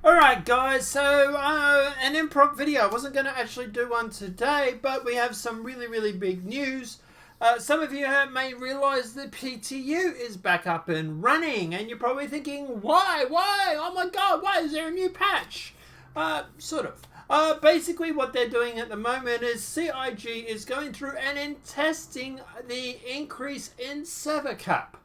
Alright guys, so an improv video. I wasn't going to actually do one today, but we have some really big news. Some of you may realise that PTU is back up and running, and you're probably thinking, why? Oh my god, why? Is there a new patch? Sort of. Basically what they're doing at the moment is CIG is going through and testing the increase in server cap.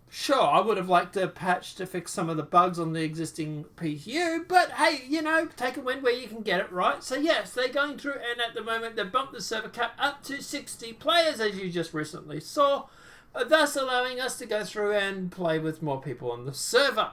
Sure, I would have liked a patch to fix some of the bugs on the existing PTU, but hey, you know, take a win where you can get it, right? So yes, they're going through, and at the moment they've bumped the server cap up to 60 players, as you just recently saw, thus allowing us to go through and play with more people on the server.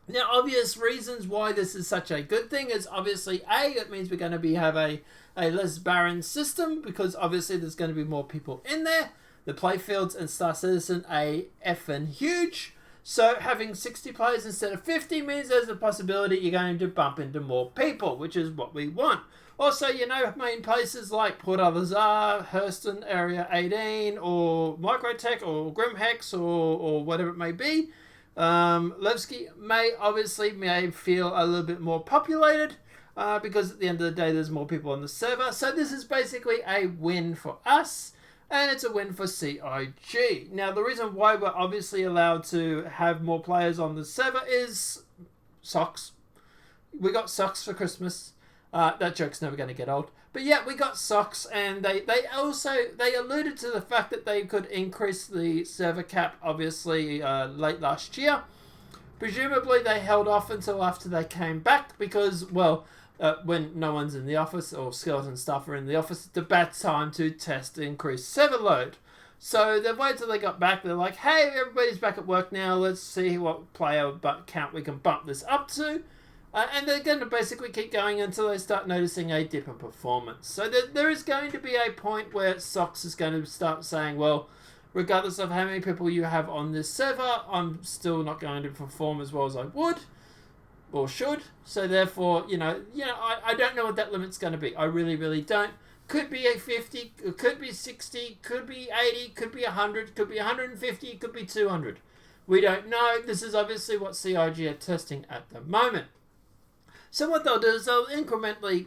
Now, obvious reasons why this is such a good thing is obviously, A, it means we're going to have a less barren system, because obviously there's going to be more people in there. The playfields and Star Citizen are effing huge. So having 60 players instead of 50 means there's a possibility you're going to bump into more people, which is what we want. Also, you know, main places like Port Alazar, Hurston, Area 18, or Microtech, or Grimhex, or whatever it may be. Levski may feel a little bit more populated, because at the end of the day there's more people on the server. So this is basically a win for us. And it's a win for CIG. Now, the reason why we're obviously allowed to have more players on the server is socks. We got socks for Christmas. That joke's never going to get old. But yeah, we got socks, and they alluded to the fact that they could increase the server cap, obviously, late last year. Presumably, they held off until after they came back because, well, when no one's in the office or skeleton staff are in the office, it's a bad time to test increased server load. So they waited till they got back. They're like, hey, everybody's back at work now. Let's see what player count we can bump this up to. And they're going to basically keep going until they start noticing a dip in performance. So there is going to be a point where Sox is going to start saying, well, regardless of how many people you have on this server, I'm still not going to perform as well as I would. Or should. So therefore, I don't know what that limit's going to be. I really don't. Could be a 50, could be 60, could be 80, could be 100, could be 150, could be 200. We don't know. This is obviously what CIG are testing at the moment. So what they'll do is they'll incrementally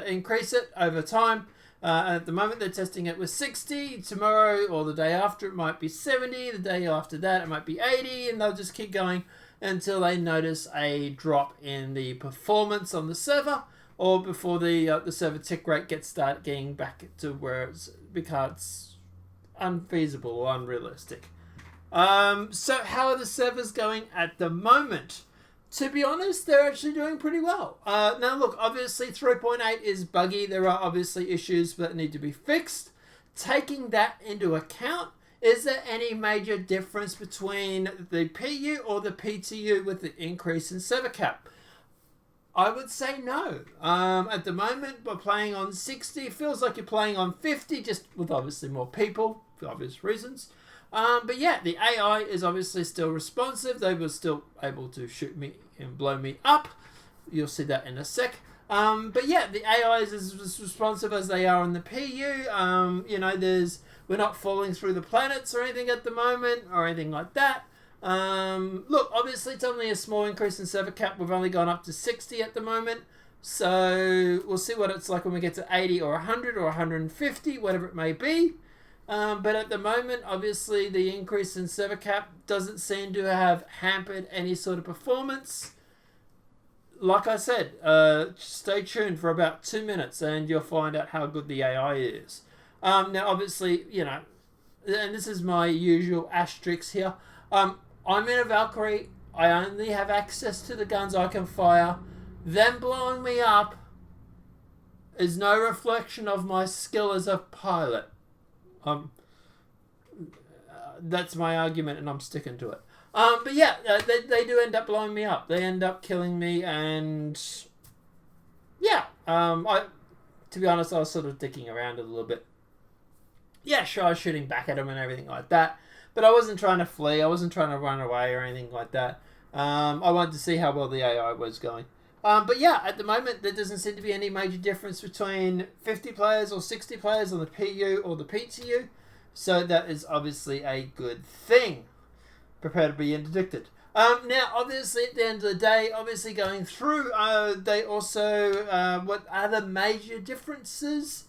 increase it over time. At the moment they're testing it with 60. Tomorrow or the day after it might be 70. The day after that it might be 80. And they'll just keep going until they notice a drop in the performance on the server, or before the server tick rate getting back to where it becomes unfeasible or unrealistic. So how are the servers going at the moment? To be honest, they're actually doing pretty well. Now look, obviously 3.8 is buggy. There are obviously issues that need to be fixed. Taking that into account, is there any major difference between the PU or the PTU with the increase in server cap? I would say no. At the moment, we're playing on 60. Feels like you're playing on 50, just with obviously more people, for obvious reasons. But yeah, the AI is obviously still responsive. They were still able to shoot me and blow me up. You'll see that in a sec. But yeah, the AI is as responsive as they are on the PU. We're not falling through the planets or anything at the moment, or anything like that. Look, obviously it's only a small increase in server cap. We've only gone up to 60 at the moment. So we'll see what it's like when we get to 80 or 100 or 150, whatever it may be. But at the moment, obviously the increase in server cap doesn't seem to have hampered any sort of performance. Like I said, stay tuned for about 2 minutes and you'll find out how good the AI is. Now, obviously, and this is my usual asterisk here. I'm in a Valkyrie. I only have access to the guns I can fire. Them blowing me up is no reflection of my skill as a pilot. That's my argument and I'm sticking to it. But yeah, they do end up blowing me up. They end up killing me, and yeah, to be honest, I was sort of dicking around a little bit. Yeah, sure, I was shooting back at them and everything like that, but I wasn't trying to flee. I wasn't trying to run away or anything like that. I wanted to see how well the AI was going. But yeah, at the moment, there doesn't seem to be any major difference between 50 players or 60 players on the PU or the PTU. So that is obviously a good thing. Prepare to be interdicted. Now, obviously, at the end of the day, obviously going through, they also, what are the major differences?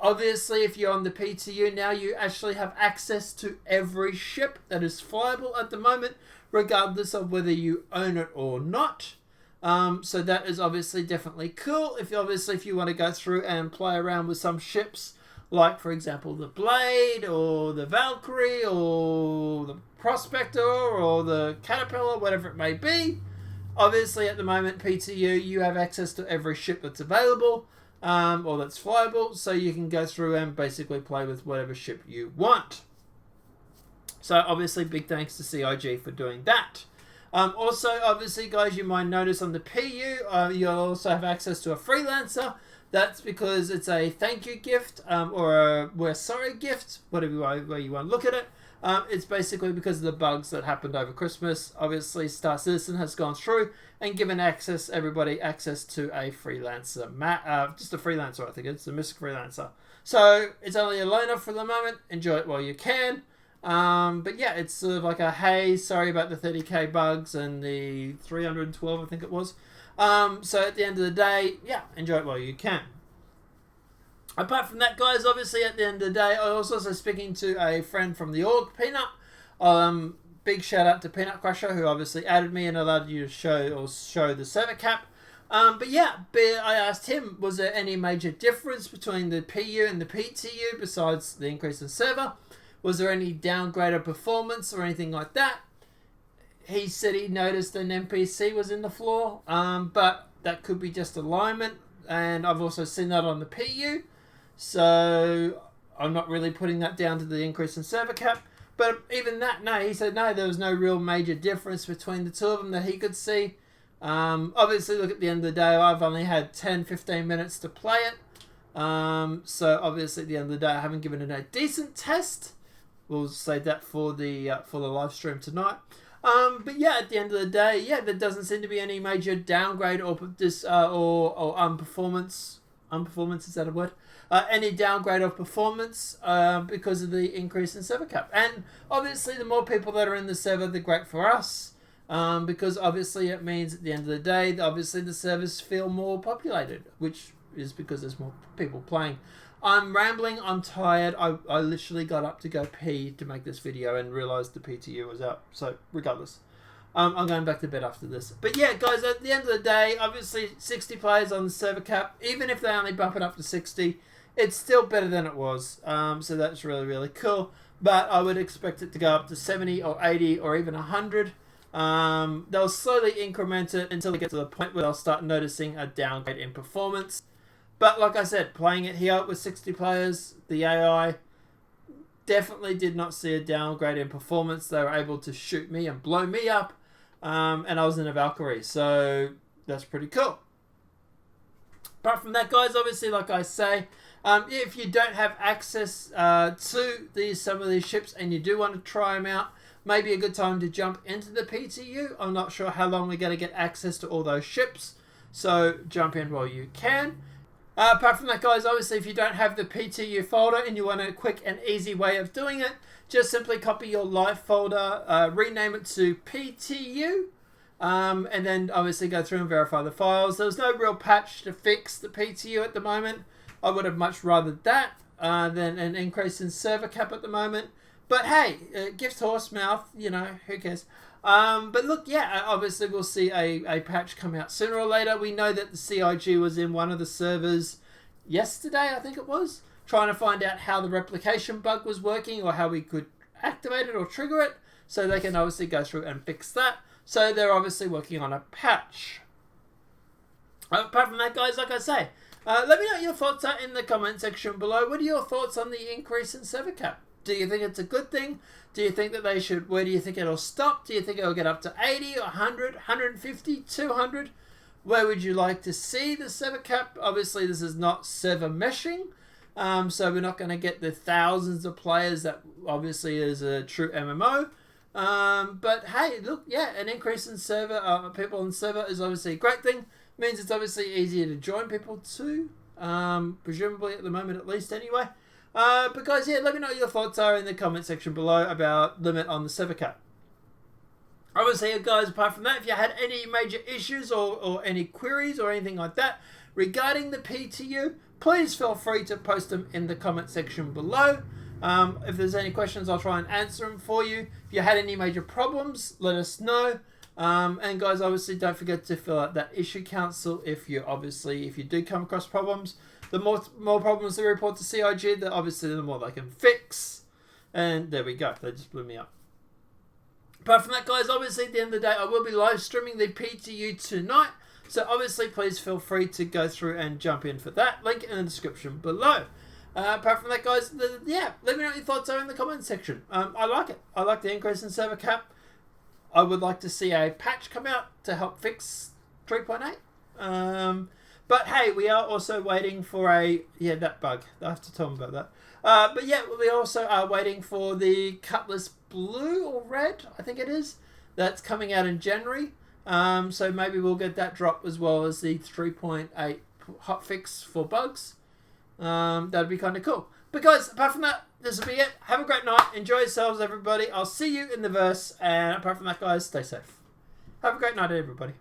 Obviously, if you're on the PTU now, you actually have access to every ship that is flyable at the moment, regardless of whether you own it or not. So that is obviously definitely cool. If you want to go through and play around with some ships, like for example the Blade or the Valkyrie or the Prospector or the Caterpillar, whatever it may be. Obviously, at the moment, PTU, you have access to every ship that's available. Or that's flyable, so you can go through and basically play with whatever ship you want. So obviously, big thanks to CIG for doing that. Also, obviously, guys, you might notice on the PU, you'll also have access to a freelancer. That's because it's a thank you gift, or a we're sorry gift, whatever way you want to look at it. It's basically because of the bugs that happened over Christmas. Obviously, Star Citizen has gone through and given everybody access to a freelancer. Just a freelancer, I think it's a Mystic freelancer. So it's only a loaner for the moment. Enjoy it while you can. But yeah, it's sort of like a hey, sorry about the 30k bugs and the 312, I think it was. So at the end of the day, yeah, enjoy it while you can. Apart from that, guys, obviously at the end of the day, I was also speaking to a friend from the org, Peanut. Big shout out to Peanut Crusher, who obviously added me and allowed you to show the server cap. But yeah, I asked him, was there any major difference between the PU and the PTU besides the increase in server? Was there any downgrade of performance or anything like that? He said he noticed an NPC was in the floor, but that could be just alignment, and I've also seen that on the PU. So I'm not really putting that down to the increase in server cap. But even that, no, he said no, there was no real major difference between the two of them that he could see. Obviously, look, at the end of the day, I've only had 10-15 minutes to play it. So obviously at the end of the day, I haven't given it a decent test. We'll save that for the live stream tonight. But yeah, at the end of the day, yeah, there doesn't seem to be any major downgrade or unperformance. Unperformance, is that a word? Any downgrade of performance because of the increase in server cap. And obviously, the more people that are in the server, the great for us. Because obviously, it means at the end of the day, obviously the servers feel more populated, which is because there's more people playing. I'm rambling, I'm tired. I literally got up to go pee to make this video and realised the PTU was out. So, regardless. I'm going back to bed after this. But yeah, guys, at the end of the day, obviously 60 players on the server cap. Even if they only bump it up to 60, it's still better than it was. So that's really, really cool. But I would expect it to go up to 70 or 80 or even 100. They'll slowly increment it until they get to the point where they'll start noticing a downgrade in performance. But like I said, playing it here with 60 players, the AI definitely did not see a downgrade in performance. They were able to shoot me and blow me up. And I was in a Valkyrie, so that's pretty cool. Apart from that, guys, obviously, like I say, if you don't have access to some of these ships and you do want to try them out, maybe a good time to jump into the PTU. I'm not sure how long we're going to get access to all those ships, so jump in while you can. Apart from that, guys, obviously, if you don't have the PTU folder and you want a quick and easy way of doing it, just simply copy your live folder, rename it to PTU, and then obviously go through and verify the files. There's no real patch to fix the PTU at the moment. I would have much rather that than an increase in server cap at the moment. But hey, gift horse mouth, you know, who cares? But look, yeah, obviously we'll see a patch come out sooner or later. We know that the CIG was in one of the servers yesterday, I think it was, trying to find out how the replication bug was working or how we could activate it or trigger it, so they can obviously go through and fix that. So they're obviously working on a patch. Apart from that, guys, like I say, let me know what your thoughts are in the comment section below. What are your thoughts on the increase in server cap? Do you think it's a good thing? Do you think that they should, where do you think it'll stop? Do you think it'll get up to 80, 100, 150, 200? Where would you like to see the server cap? Obviously, this is not server meshing, so we're not going to get the thousands of players that obviously is a true MMO. But hey, look, yeah, an increase in server, people on server is obviously a great thing. Means it's obviously easier to join people too, presumably at the moment at least anyway. But guys, yeah, let me know what your thoughts are in the comment section below about limit on the server cap. Obviously, guys, apart from that, if you had any major issues or any queries or anything like that regarding the PTU, please feel free to post them in the comment section below. If there's any questions, I'll try and answer them for you. If you had any major problems, let us know. And guys, obviously, don't forget to fill out that issue council if you do come across problems. The more problems they report to CIG, the more they can fix. And there we go. They just blew me up. Apart from that, guys, obviously, at the end of the day, I will be live streaming the PTU tonight. So, obviously, please feel free to go through and jump in for that. Link in the description below. Apart from that, guys, let me know what your thoughts are in the comment section. I like it. I like the increase in server cap. I would like to see a patch come out to help fix 3.8. But hey, we are also waiting for that bug. I have to tell them about that. But yeah, we also are waiting for the Cutlass Blue or Red, I think it is. That's coming out in January. So maybe we'll get that drop as well as the 3.8 hotfix for bugs. That'd be kind of cool. But guys, apart from that, this will be it. Have a great night. Enjoy yourselves, everybody. I'll see you in the verse. And apart from that, guys, stay safe. Have a great night, everybody.